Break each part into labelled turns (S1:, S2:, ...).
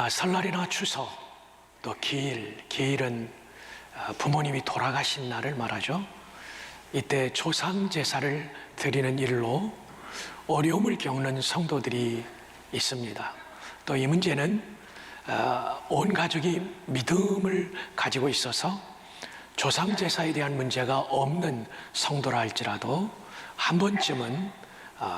S1: 설날이나 추석, 또 기일은 부모님이 돌아가신 날을 말하죠. 이때 조상 제사를 드리는 일로 어려움을 겪는 성도들이 있습니다. 또 이 문제는 온 가족이 믿음을 가지고 있어서 조상 제사에 대한 문제가 없는 성도라 할지라도 한 번쯤은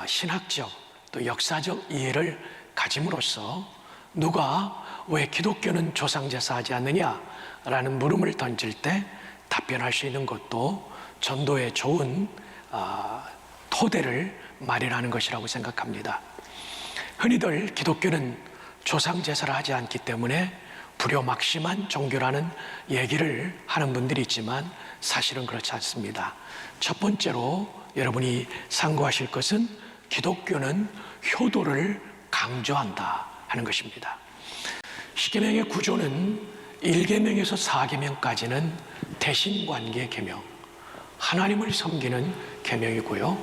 S1: 신학적 또 역사적 이해를 가짐으로써 누가 왜 기독교는 조상 제사 하지 않느냐라는 물음을 던질 때 답변할 수 있는 것도 전도에 좋은 토대를 마련하는 것이라고 생각합니다. 흔히들 기독교는 조상 제사를 하지 않기 때문에 불효막심한 종교라는 얘기를 하는 분들이 있지만 사실은 그렇지 않습니다. 첫 번째로 여러분이 상고하실 것은 기독교는 효도를 강조한다 하는 것입니다. 십계명의 구조는 1계명에서 4계명까지는 대신관계 계명, 하나님을 섬기는 계명이고요.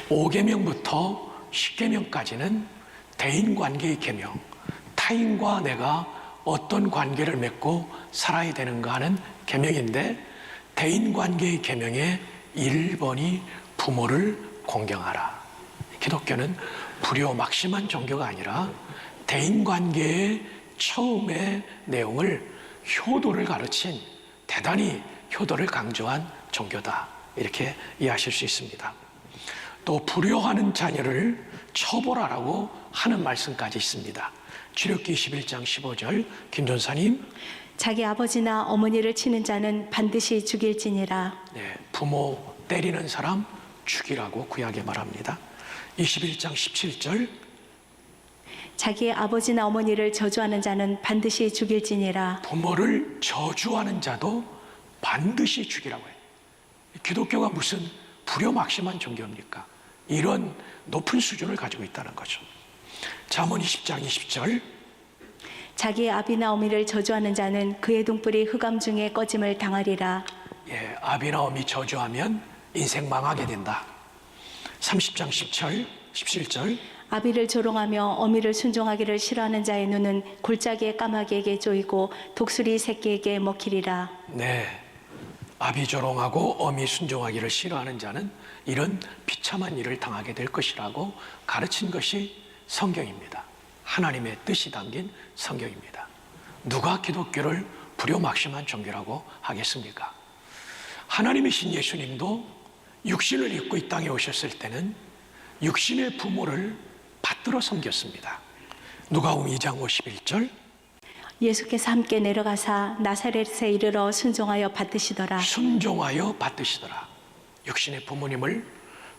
S1: 5계명부터 10계명까지는 대인관계의 계명, 타인과 내가 어떤 관계를 맺고 살아야 되는가 하는 계명인데, 대인관계의 계명의 1번이 부모를 공경하라. 기독교는 불효막심한 종교가 아니라 대인관계의 처음의 내용을 효도를 가르친, 대단히 효도를 강조한 종교다, 이렇게 이해하실 수 있습니다. 또 불효하는 자녀를 처벌하라고 하는 말씀까지 있습니다. 출애굽기 21장 15절 김전사님.
S2: 자기 아버지나 어머니를 치는 자는 반드시 죽일지니라.
S1: 네, 부모 때리는 사람 죽이라고 구약에 말합니다. 21장 17절.
S2: 자기 아버지나 어머니를 저주하는 자는 반드시 죽일지니라.
S1: 부모를 저주하는 자도 반드시 죽이라고 해요. 기독교가 무슨 불효막심한 종교입니까? 이런 높은 수준을 가지고 있다는 거죠. 잠언 20장 20절.
S2: 자기 아비나 어미를 저주하는 자는 그의 등불이 흑암 중에 꺼짐을 당하리라.
S1: 예, 아비나 어미 저주하면 인생 망하게 된다. 30장 10절 17절.
S2: 아비를 조롱하며 어미를 순종하기를 싫어하는 자의 눈은 골짜기의 까마귀에게 쪼이고 독수리 새끼에게 먹히리라.
S1: 네, 아비 조롱하고 어미 순종하기를 싫어하는 자는 이런 비참한 일을 당하게 될 것이라고 가르친 것이 성경입니다. 하나님의 뜻이 담긴 성경입니다. 누가 기독교를 불효막심한 종교라고 하겠습니까? 하나님이신 예수님도 육신을 입고 이 땅에 오셨을 때는 육신의 부모를 받들어 섬겼습니다. 누가복음 2장 51절.
S2: 예수께서 함께 내려가사 나사렛에 이르러 순종하여 받드시더라.
S1: 순종하여 받드시더라. 육신의 부모님을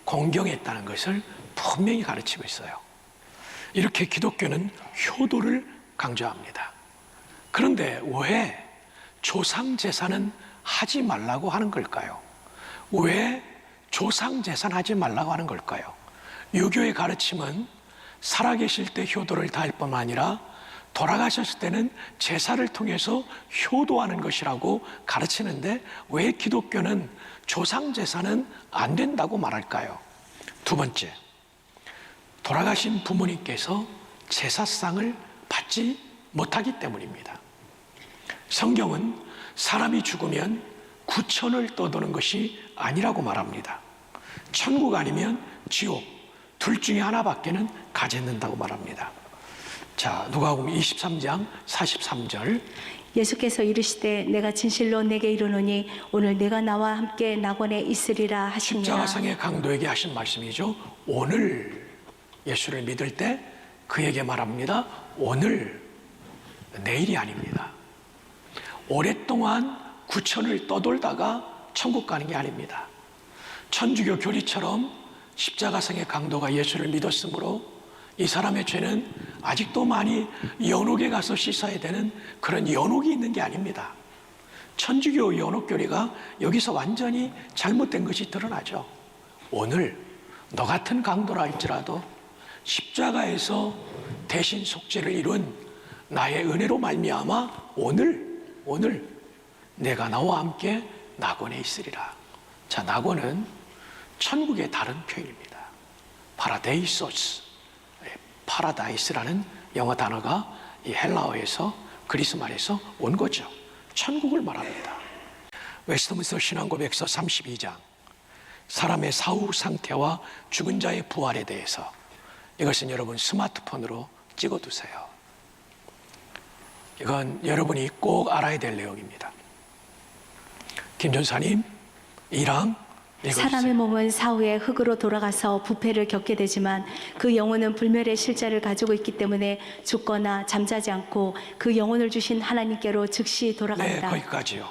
S1: 공경했다는 것을 분명히 가르치고 있어요. 이렇게 기독교는 효도를 강조합니다. 그런데 왜 조상 제사는 하지 말라고 하는 걸까요? 왜 조상 제사는 하지 말라고 하는 걸까요? 유교의 가르침은 살아계실 때 효도를 다할 뿐만 아니라 돌아가셨을 때는 제사를 통해서 효도하는 것이라고 가르치는데 왜 기독교는 조상 제사는 안 된다고 말할까요? 두 번째, 돌아가신 부모님께서 제사상을 받지 못하기 때문입니다. 성경은 사람이 죽으면 구천을 떠도는 것이 아니라고 말합니다. 천국 아니면 지옥, 둘 중에 하나밖에는 가지 않는다고 말합니다. 자, 누가복음 23장 43절.
S2: 예수께서 이르시되 내가 진실로 내게 이르노니 오늘 내가 나와 함께 낙원에 있으리라 하시니라.
S1: 십자가상의 강도에게 하신 말씀이죠. 오늘 예수를 믿을 때 그에게 말합니다. 오늘, 내일이 아닙니다. 오랫동안 구천을 떠돌다가 천국 가는 게 아닙니다. 천주교 교리처럼 십자가상의 강도가 예수를 믿었으므로 이 사람의 죄는 아직도 많이 연옥에 가서 씻어야 되는 그런 연옥이 있는 게 아닙니다. 천주교 연옥교리가 여기서 완전히 잘못된 것이 드러나죠. 오늘 너 같은 강도라 할지라도 십자가에서 대신 속죄를 이룬 나의 은혜로 말미암아 오늘 내가 나와 함께 낙원에 있으리라. 자, 낙원은 천국의 다른 표현입니다. 파라데이소스, 파라다이스라는 영어 단어가 이 헬라어에서 그리스 말에서 온 거죠. 천국을 말합니다. 웨스트민스터 신앙고백서 32장, 사람의 사후 상태와 죽은 자의 부활에 대해서, 이것은 여러분 스마트폰으로 찍어두세요. 이건 여러분이 꼭 알아야 될 내용입니다. 김 전사님, 이랑 읽어주세요.
S2: 사람의 몸은 사후에 흙으로 돌아가서 부패를 겪게 되지만 그 영혼은 불멸의 실제를 가지고 있기 때문에 죽거나 잠자지 않고 그 영혼을 주신 하나님께로 즉시
S1: 네,
S2: 돌아간다.
S1: 거기까지요.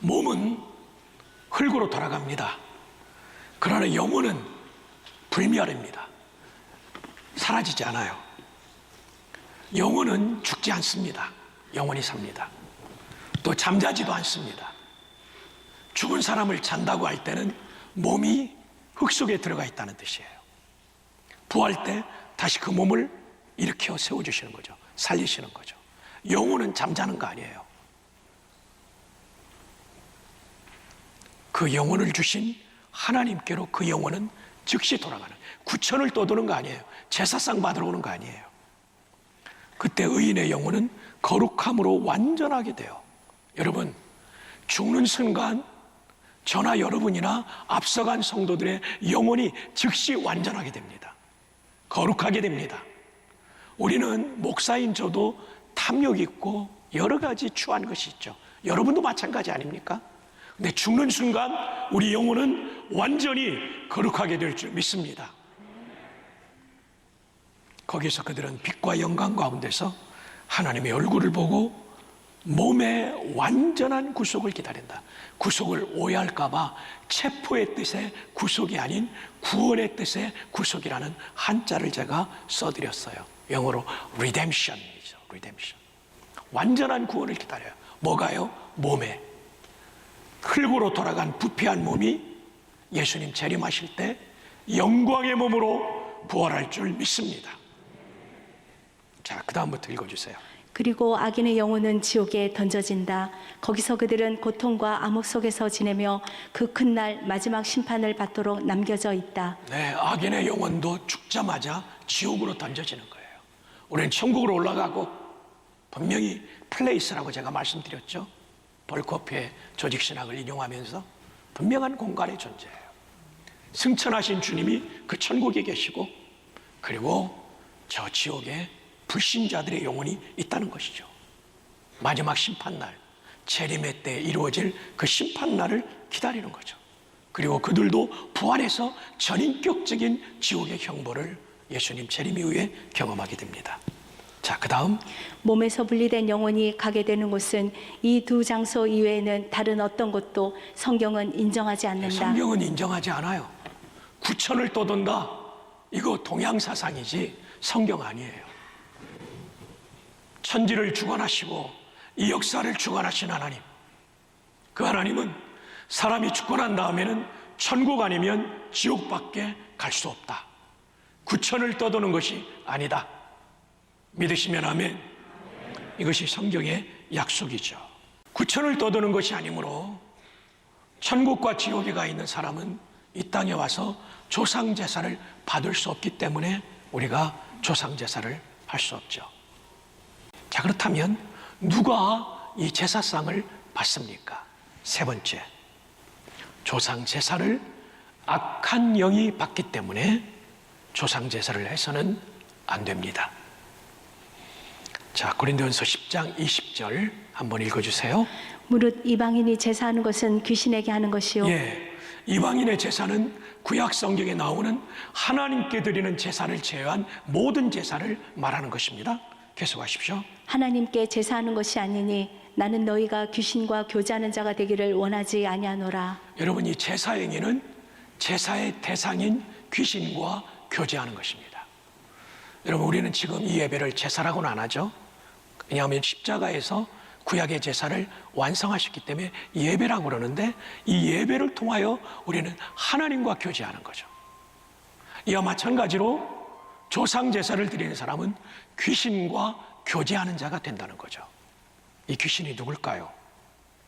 S1: 몸은 흙으로 돌아갑니다. 그러나 영혼은 불멸입니다. 사라지지 않아요. 영혼은 죽지 않습니다. 영원히 삽니다. 또 잠자지도 않습니다. 죽은 사람을 잔다고 할 때는 몸이 흙 속에 들어가 있다는 뜻이에요. 부활 때 다시 그 몸을 일으켜 세워주시는 거죠. 살리시는 거죠. 영혼은 잠자는 거 아니에요. 그 영혼을 주신 하나님께로 그 영혼은 즉시 돌아가는, 구천을 떠도는 거 아니에요. 제사상 받으러 오는 거 아니에요. 그때 의인의 영혼은 거룩함으로 완전하게 돼요. 여러분, 죽는 순간 저나 여러분이나 앞서간 성도들의 영혼이 즉시 완전하게 됩니다. 거룩하게 됩니다. 우리는 목사인 저도 탐욕 있고 여러 가지 추한 것이 있죠. 여러분도 마찬가지 아닙니까? 근데 죽는 순간 우리 영혼은 완전히 거룩하게 될 줄 믿습니다. 거기서 그들은 빛과 영광 가운데서 하나님의 얼굴을 보고 몸의 완전한 구속을 기다린다. 구속을 오해할까봐 체포의 뜻의 구속이 아닌 구원의 뜻의 구속이라는 한자를 제가 써드렸어요. 영어로 redemption이죠. redemption. 완전한 구원을 기다려요. 뭐가요? 몸에. 흙으로 돌아간 부패한 몸이 예수님 재림하실 때 영광의 몸으로 부활할 줄 믿습니다. 자, 그 다음부터 읽어주세요.
S2: 그리고 악인의 영혼은 지옥에 던져진다. 거기서 그들은 고통과 암흑 속에서 지내며 그 큰 날 마지막 심판을 받도록 남겨져 있다.
S1: 네, 악인의 영혼도 죽자마자 지옥으로 던져지는 거예요. 우리는 천국으로 올라가고 분명히 플레이스라고 제가 말씀드렸죠. 볼코프의 조직신학을 인용하면서 분명한 공간의 존재예요. 승천하신 주님이 그 천국에 계시고, 그리고 저 지옥에 불신자들의 영혼이 있다는 것이죠. 마지막 심판날, 재림의 때 이루어질 그 심판날을 기다리는 거죠. 그리고 그들도 부활해서 전인격적인 지옥의 형벌을 예수님 재림 이후에 경험하게 됩니다. 자, 그 다음,
S2: 몸에서 분리된 영혼이 가게 되는 곳은 이 두 장소 이외에는 다른 어떤 곳도 성경은 인정하지 않는다.
S1: 성경은 인정하지 않아요. 구천을 떠돈다, 이거 동양사상이지 성경 아니에요. 천지를 주관하시고 이 역사를 주관하신 하나님, 그 하나님은 사람이 죽고 난 다음에는 천국 아니면 지옥밖에 갈 수 없다. 구천을 떠도는 것이 아니다. 믿으시면 아멘. 이것이 성경의 약속이죠. 구천을 떠도는 것이 아니므로 천국과 지옥에 가 있는 사람은 이 땅에 와서 조상제사를 받을 수 없기 때문에 우리가 조상제사를 할 수 없죠. 자, 그렇다면 누가 이 제사상을 받습니까? 세 번째, 조상제사를 악한 영이 받기 때문에 조상제사를 해서는 안 됩니다. 자, 고린도전서 10장 20절 한번 읽어주세요.
S2: 무릇 이방인이 제사하는 것은 귀신에게 하는 것이요.
S1: 예, 이방인의 제사는 구약 성경에 나오는 하나님께 드리는 제사를 제외한 모든 제사를 말하는 것입니다. 계속하십시오.
S2: 하나님께 제사하는 것이 아니니 나는 너희가 귀신과 교제하는 자가 되기를 원하지 아니하노라.
S1: 여러분, 이 제사 행위는 제사의 대상인 귀신과 교제하는 것입니다. 여러분, 우리는 지금 이 예배를 제사라고는 안 하죠. 왜냐하면 십자가에서 구약의 제사를 완성하셨기 때문에 예배라고 그러는데, 이 예배를 통하여 우리는 하나님과 교제하는 거죠. 이와 마찬가지로 조상 제사를 드리는 사람은 귀신과 교제하는 자가 된다는 거죠. 이 귀신이 누굴까요?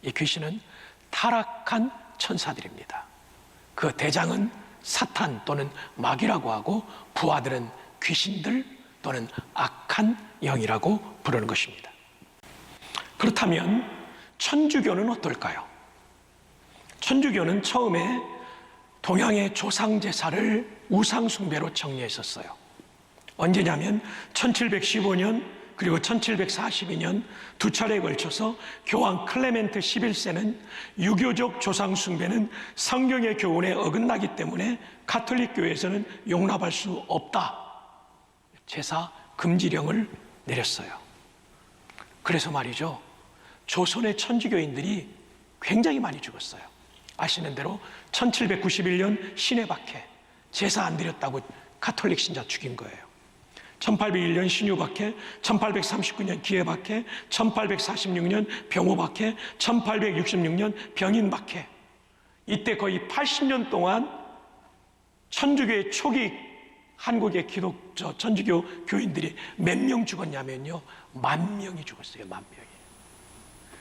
S1: 이 귀신은 타락한 천사들입니다. 그 대장은 사탄 또는 마귀라고 하고 부하들은 귀신들 또는 악한 영이라고 부르는 것입니다. 그렇다면 천주교는 어떨까요? 천주교는 처음에 동양의 조상제사를 우상숭배로 정리했었어요. 언제냐면 1715년 그리고 1742년 두 차례에 걸쳐서 교황 클레멘트 11세는 유교적 조상숭배는 성경의 교훈에 어긋나기 때문에 가톨릭 교회에서는 용납할 수 없다, 제사 금지령을 내렸어요. 그래서 말이죠, 조선의 천주교인들이 굉장히 많이 죽었어요. 아시는 대로 1791년 신해박해, 제사 안 드렸다고 가톨릭 신자 죽인 거예요. 1801년 신유박해, 1839년 기해박해, 1846년 병호박해, 1866년 병인박해. 이때 거의 80년 동안 천주교의 초기 한국의 천주교 교인들이 몇 명 죽었냐면요, 10,000명이 죽었어요. 10,000명이.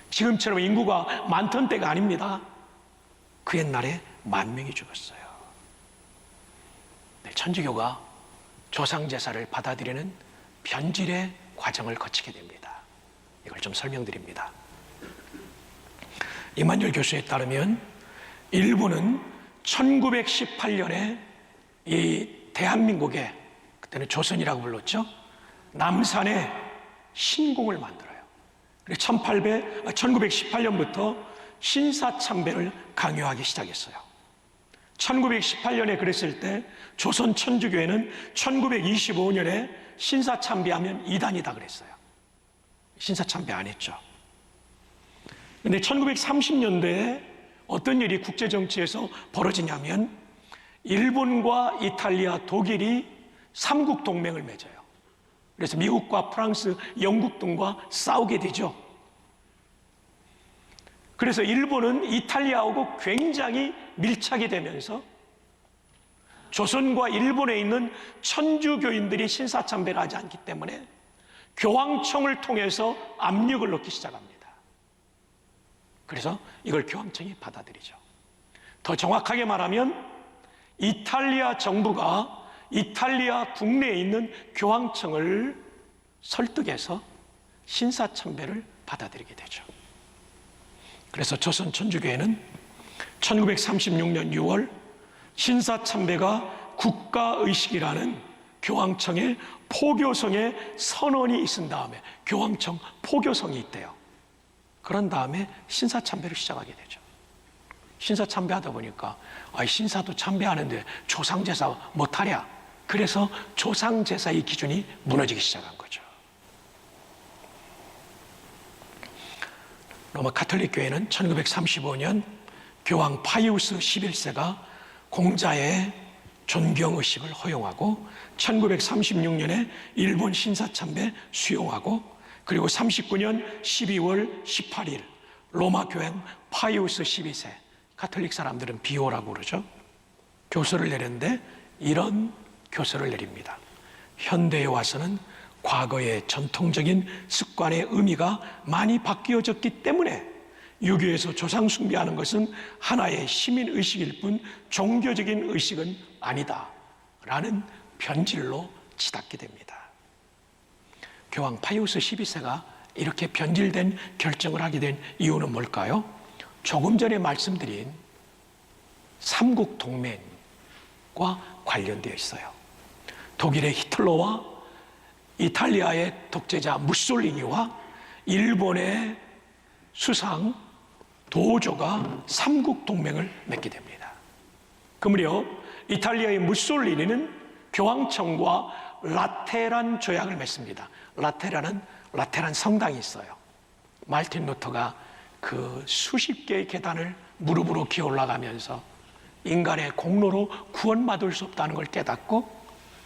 S1: 지금처럼 인구가 많던 때가 아닙니다. 그 옛날에 10,000명이 죽었어요. 네, 천주교가 조상제사를 받아들이는 변질의 과정을 거치게 됩니다. 이걸 좀 설명드립니다. 이만열 교수에 따르면 일본은 1918년에 이 대한민국에, 그때는 조선이라고 불렀죠, 남산에 신궁을 만들어요. 그래서 1918년부터 신사참배를 강요하기 시작했어요. 1918년에 그랬을 때 조선 천주교회는 1925년에 신사참배하면 이단이다 그랬어요. 신사참배 안 했죠. 그런데 1930년대에 어떤 일이 국제정치에서 벌어지냐면 일본과 이탈리아, 독일이 삼국 동맹을 맺어요. 그래서 미국과 프랑스, 영국 등과 싸우게 되죠. 그래서 일본은 이탈리아하고 굉장히 밀착이 되면서 조선과 일본에 있는 천주교인들이 신사참배를 하지 않기 때문에 교황청을 통해서 압력을 넣기 시작합니다. 그래서 이걸 교황청이 받아들이죠. 더 정확하게 말하면 이탈리아 정부가 이탈리아 국내에 있는 교황청을 설득해서 신사참배를 받아들이게 되죠. 그래서 조선 천주교회는 1936년 6월 신사참배가 국가의식이라는 교황청의 포교성의 선언이 있은 다음에, 교황청 포교성이 있대요. 그런 다음에 신사참배를 시작하게 되죠. 신사참배하다 보니까 신사도 참배하는데 조상제사 못하랴. 그래서 조상제사의 기준이 무너지기 시작한 거죠. 로마 가톨릭 교회는 1935년 교황 파이우스 11세가 공자의 존경의식을 허용하고 1936년에 일본 신사참배 수용하고, 그리고 39년 12월 18일 로마 교황 파이우스 12세, 가톨릭 사람들은 비오라고 그러죠, 교서를 내렸는데 이런 교서를 내립니다. 현대에 와서는 과거의 전통적인 습관의 의미가 많이 바뀌어졌기 때문에 유교에서 조상 숭배하는 것은 하나의 시민의식일 뿐 종교적인 의식은 아니다 라는 변질로 치닫게 됩니다. 교황 파이우스 12세가 이렇게 변질된 결정을 하게 된 이유는 뭘까요? 조금 전에 말씀드린 삼국 동맹과 관련되어 있어요. 독일의 히틀러와 이탈리아의 독재자 무솔리니와 일본의 수상 도조가 삼국 동맹을 맺게 됩니다. 그 무렵 이탈리아의 무솔리니는 교황청과 라테란 조약을 맺습니다. 라테란 성당이 있어요. 마르틴 루터가 그 수십 개의 계단을 무릎으로 기어 올라가면서 인간의 공로로 구원받을 수 없다는 걸 깨닫고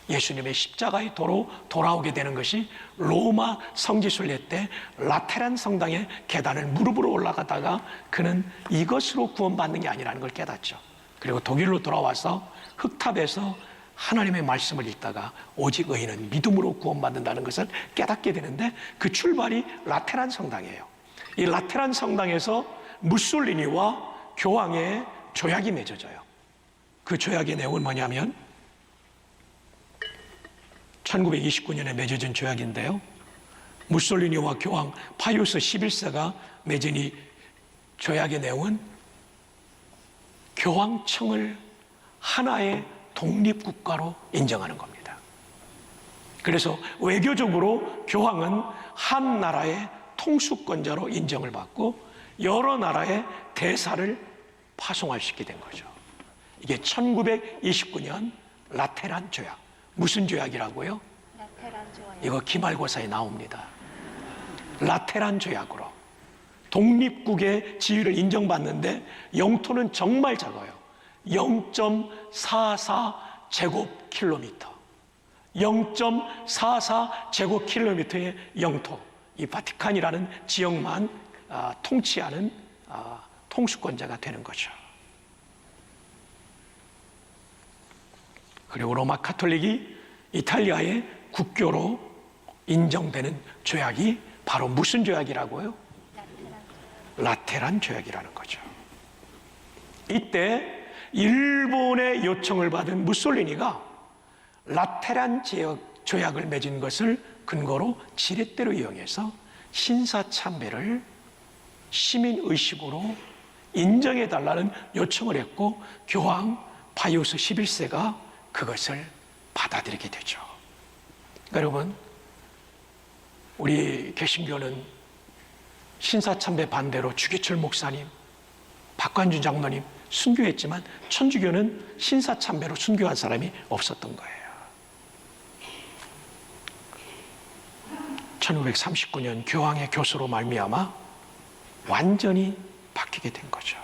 S1: 예수님의 십자가의 도로 돌아오게 되는 것이 로마 성지순례 때 라테란 성당의 계단을 무릎으로 올라가다가 그는 이것으로 구원받는 게 아니라는 걸 깨닫죠. 그리고 독일로 돌아와서 흑탑에서 하나님의 말씀을 읽다가 오직 의인은 믿음으로 구원받는다는 것을 깨닫게 되는데, 그 출발이 라테란 성당이에요. 이 라테란 성당에서 무솔리니와 교황의 조약이 맺어져요. 그 조약의 내용은 뭐냐면 1929년에 맺어진 조약인데요. 무솔리니와 교황 파이우스 11세가 맺은 이 조약의 내용은 교황청을 하나의 독립국가로 인정하는 겁니다. 그래서 외교적으로 교황은 한 나라의 통수권자로 인정을 받고 여러 나라의 대사를 파송할 수 있게 된 거죠. 이게 1929년 라테란 조약. 무슨 조약이라고요?
S2: 라테란 조약.
S1: 이거 기말고사에 나옵니다. 라테란 조약으로 독립국의 지위를 인정받는데 영토는 정말 작아요. 0.44 제곱킬로미터. 0.44 제곱킬로미터의 영토. 이 바티칸이라는 지역만 통치하는 통수권자가 되는 거죠. 그리고 로마 카톨릭이 이탈리아의 국교로 인정되는 조약이 바로 무슨 조약이라고요? 라테란 조약이라는 거죠. 이때 일본의 요청을 받은 무솔리니가 라테란 조약을 맺은 것을 근거로 지렛대로 이용해서 신사참배를 시민의식으로 인정해달라는 요청을 했고 교황 파이우스 11세가 그것을 받아들이게 되죠. 그러니까 여러분, 우리 개신교는 신사참배 반대로 주기철 목사님, 박관준 장로님 순교했지만 천주교는 신사참배로 순교한 사람이 없었던 거예요. 1939년 교황의 교수로 말미암아 완전히 바뀌게 된 거죠.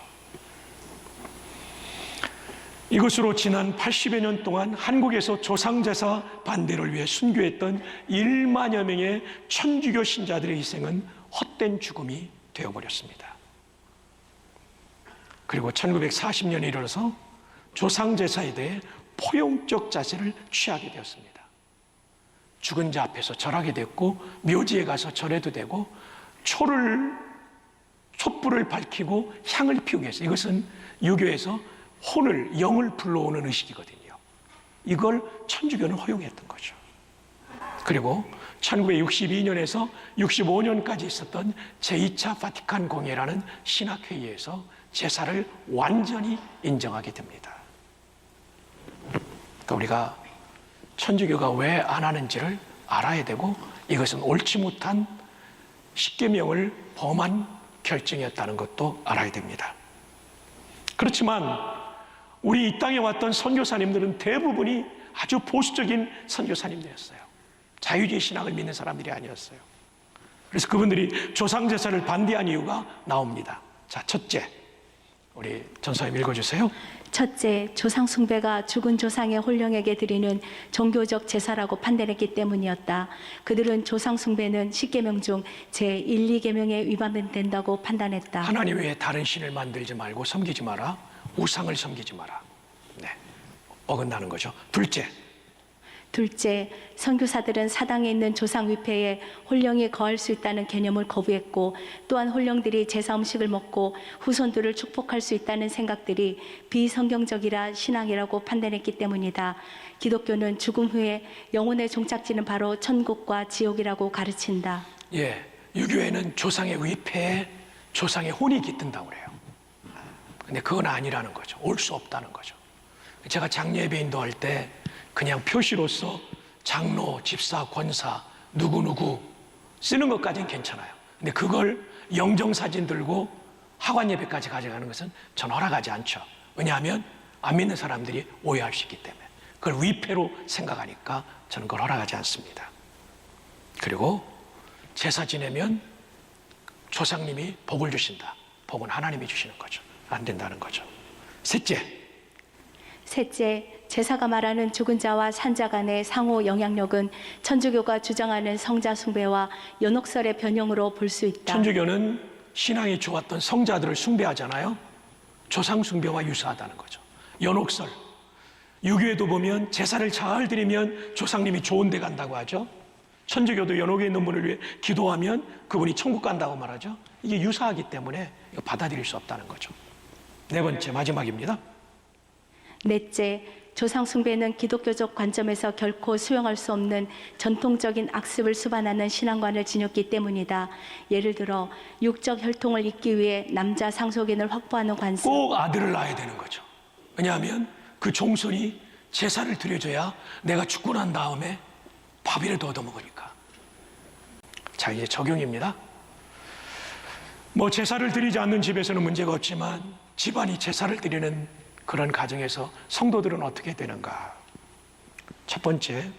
S1: 이것으로 지난 80여 년 동안 한국에서 조상제사 반대를 위해 순교했던 1만여 명의 천주교 신자들의 희생은 헛된 죽음이 되어버렸습니다. 그리고 1940년에 이르러서 조상제사에 대해 포용적 자세를 취하게 되었습니다. 죽은 자 앞에서 절하게 됐고 묘지에 가서 절해도 되고 촛불을 밝히고 향을 피우게 했어요. 이것은 유교에서 혼을, 영을 불러오는 의식이거든요. 이걸 천주교는 허용했던 거죠. 그리고 1962년에서 65년까지 있었던 제2차 바티칸 공예라는 신학회의에서 제사를 완전히 인정하게 됩니다. 그러니까 우리가 천주교가 왜 안 하는지를 알아야 되고 이것은 옳지 못한 십계명을 범한 결정이었다는 것도 알아야 됩니다. 그렇지만 우리 이 땅에 왔던 선교사님들은 대부분이 아주 보수적인 선교사님들이었어요. 자유주의 신앙을 믿는 사람들이 아니었어요. 그래서 그분들이 조상제사를 반대한 이유가 나옵니다. 자, 첫째, 우리 전사님 읽어주세요.
S2: 첫째, 조상 숭배가 죽은 조상의 홀령에게 드리는 종교적 제사라고 판단했기 때문이었다. 그들은 조상 숭배는 십계명 중 제1, 2계명에 위반된다고 판단했다.
S1: 하나님 외에 다른 신을 만들지 말고 섬기지 마라. 우상을 섬기지 마라. 네, 어긋나는 거죠.
S2: 둘째, 선교사들은 사당에 있는 조상 위패에 홀령이 거할 수 있다는 개념을 거부했고 또한 홀령들이 제사 음식을 먹고 후손들을 축복할 수 있다는 생각들이 비성경적이라 신앙이라고 판단했기 때문이다. 기독교는 죽음 후에 영혼의 종착지는 바로 천국과 지옥이라고 가르친다.
S1: 예, 유교에는 조상의 위패에 조상의 혼이 깃든다고 그래요. 근데 그건 아니라는 거죠. 올 수 없다는 거죠. 제가 장례배 인도할 때 그냥 표시로서 장로, 집사, 권사, 누구누구 쓰는 것까지는 괜찮아요. 근데 그걸 영정사진 들고 하관 예배까지 가져가는 것은 전 허락하지 않죠. 왜냐하면 안 믿는 사람들이 오해할 수 있기 때문에. 그걸 위패로 생각하니까 저는 그걸 허락하지 않습니다. 그리고 제사 지내면 조상님이 복을 주신다. 복은 하나님이 주시는 거죠. 안 된다는 거죠.
S2: 셋째, 제사가 말하는 죽은 자와 산자 간의 상호 영향력은 천주교가 주장하는 성자 숭배와 연옥설의 변형으로 볼 수 있다.
S1: 천주교는 신앙이 좋았던 성자들을 숭배하잖아요. 조상 숭배와 유사하다는 거죠. 연옥설. 유교에도 보면 제사를 잘 드리면 조상님이 좋은 데 간다고 하죠. 천주교도 연옥에 있는 분을 위해 기도하면 그분이 천국 간다고 말하죠. 이게 유사하기 때문에 이거 받아들일 수 없다는 거죠. 네 번째, 마지막입니다.
S2: 넷째, 조상 숭배는 기독교적 관점에서 결코 수용할 수 없는 전통적인 악습을 수반하는 신앙관을 지녔기 때문이다. 예를 들어 육적 혈통을 잇기 위해 남자 상속인을 확보하는 관습.
S1: 꼭 아들을 낳아야 되는 거죠. 왜냐하면 그 종손이 제사를 드려줘야 내가 죽고 난 다음에 밥이라도 얻어먹으니까. 자, 이제 적용입니다. 뭐 제사를 드리지 않는 집에서는 문제가 없지만 집안이 제사를 드리는 그런 가정에서 성도들은 어떻게 되는가? 첫 번째,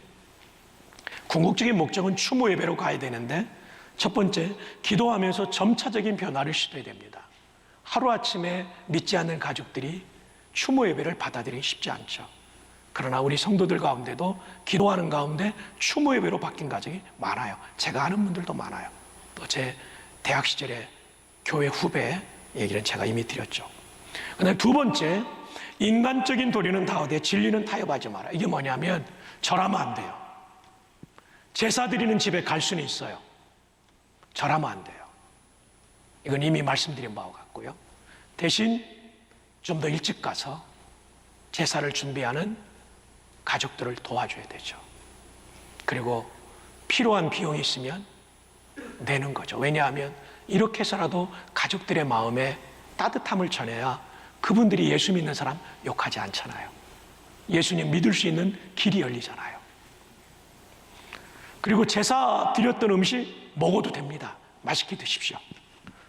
S1: 궁극적인 목적은 추모 예배로 가야 되는데, 첫 번째, 기도하면서 점차적인 변화를 시도해야 됩니다. 하루아침에 믿지 않는 가족들이 추모 예배를 받아들이기 쉽지 않죠. 그러나 우리 성도들 가운데도 기도하는 가운데 추모 예배로 바뀐 가정이 많아요. 제가 아는 분들도 많아요. 또 제 대학 시절에 교회 후배 얘기는 제가 이미 드렸죠. 그다음에 두 번째, 인간적인 도리는 다하되 진리는 타협하지 마라. 이게 뭐냐면 절하면 안 돼요. 제사 드리는 집에 갈 수는 있어요. 절하면 안 돼요. 이건 이미 말씀드린 바와 같고요. 대신 좀 더 일찍 가서 제사를 준비하는 가족들을 도와줘야 되죠. 그리고 필요한 비용이 있으면 내는 거죠. 왜냐하면 이렇게 해서라도 가족들의 마음에 따뜻함을 전해야 그분들이 예수 믿는 사람 욕하지 않잖아요. 예수님 믿을 수 있는 길이 열리잖아요. 그리고 제사 드렸던 음식 먹어도 됩니다. 맛있게 드십시오.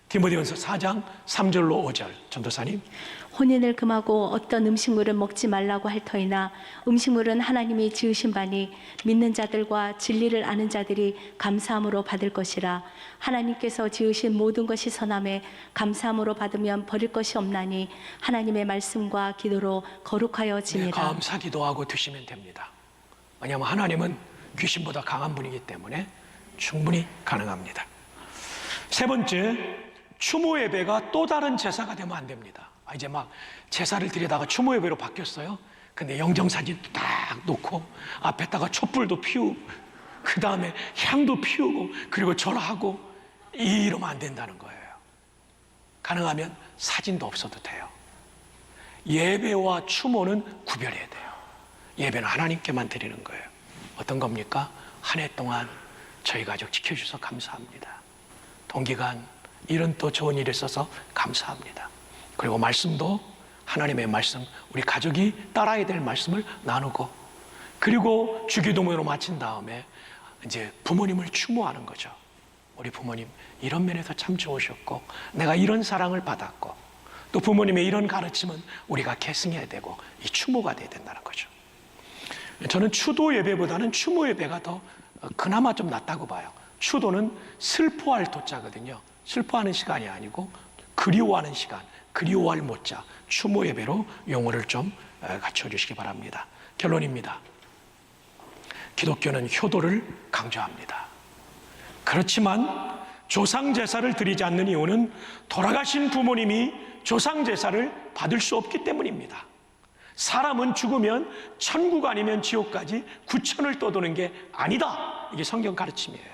S1: 디모데전서 4장 3절로 5절. 전도사님.
S2: 혼인을 금하고 어떤 음식물은 먹지 말라고 할 터이나 음식물은 하나님이 지으신 바니 믿는 자들과 진리를 아는 자들이 감사함으로 받을 것이라. 하나님께서 지으신 모든 것이 선함에 감사함으로 받으면 버릴 것이 없나니 하나님의 말씀과 기도로 거룩하여 지니라.
S1: 감사 기도하고 드시면 됩니다. 왜냐하면 하나님은 귀신보다 강한 분이기 때문에 충분히 가능합니다. 세 번째, 추모 예배가 또 다른 제사가 되면 안 됩니다. 이제 막 제사를 드리다가 추모 예배로 바뀌었어요. 근데 영정사진도 딱 놓고 앞에다가 촛불도 피우고 그 다음에 향도 피우고 그리고 절하고 이러면 안 된다는 거예요. 가능하면 사진도 없어도 돼요. 예배와 추모는 구별해야 돼요. 예배는 하나님께만 드리는 거예요. 어떤 겁니까? 한 해 동안 저희 가족 지켜주셔서 감사합니다. 동기간 이런 또 좋은 일이 있어서 감사합니다. 그리고 말씀도 하나님의 말씀, 우리 가족이 따라야 될 말씀을 나누고, 그리고 주기도문으로 마친 다음에 이제 부모님을 추모하는 거죠. 우리 부모님 이런 면에서 참 좋으셨고 내가 이런 사랑을 받았고 또 부모님의 이런 가르침은 우리가 계승해야 되고 이 추모가 돼야 된다는 거죠. 저는 추도 예배보다는 추모 예배가 더 그나마 좀 낫다고 봐요. 추도는 슬퍼할 도자거든요. 슬퍼하는 시간이 아니고 그리워하는 시간, 그리워할 모자, 추모 예배로 용어를 좀 갖춰 주시기 바랍니다. 결론입니다. 기독교는 효도를 강조합니다. 그렇지만 조상 제사를 드리지 않는 이유는 돌아가신 부모님이 조상 제사를 받을 수 없기 때문입니다. 사람은 죽으면 천국 아니면 지옥까지 구천을 떠도는 게 아니다. 이게 성경 가르침이에요.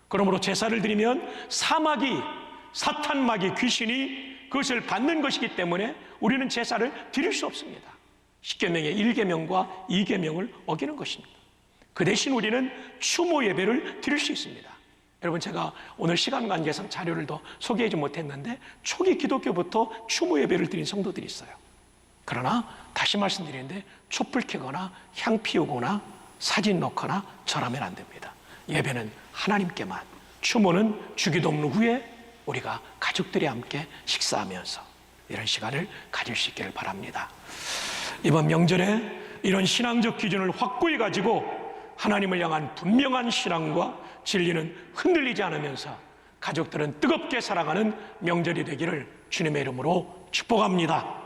S1: 그러므로 제사를 드리면 사마귀, 사탄마귀, 귀신이 그것을 받는 것이기 때문에 우리는 제사를 드릴 수 없습니다. 십계명의 1계명과 2계명을 어기는 것입니다. 그 대신 우리는 추모 예배를 드릴 수 있습니다. 여러분, 제가 오늘 시간 관계상 자료를 더 소개하지 못했는데 초기 기독교부터 추모 예배를 드린 성도들이 있어요. 그러나 다시 말씀드리는데 촛불 켜거나 향 피우거나 사진 넣거나 절하면 안 됩니다. 예배는 하나님께만, 추모는 주기도문 후에 우리가 가족들이 함께 식사하면서 이런 시간을 가질 수 있기를 바랍니다. 이번 명절에 이런 신앙적 기준을 확고히 가지고 하나님을 향한 분명한 신앙과 진리는 흔들리지 않으면서 가족들은 뜨겁게 사랑하는 명절이 되기를 주님의 이름으로 축복합니다.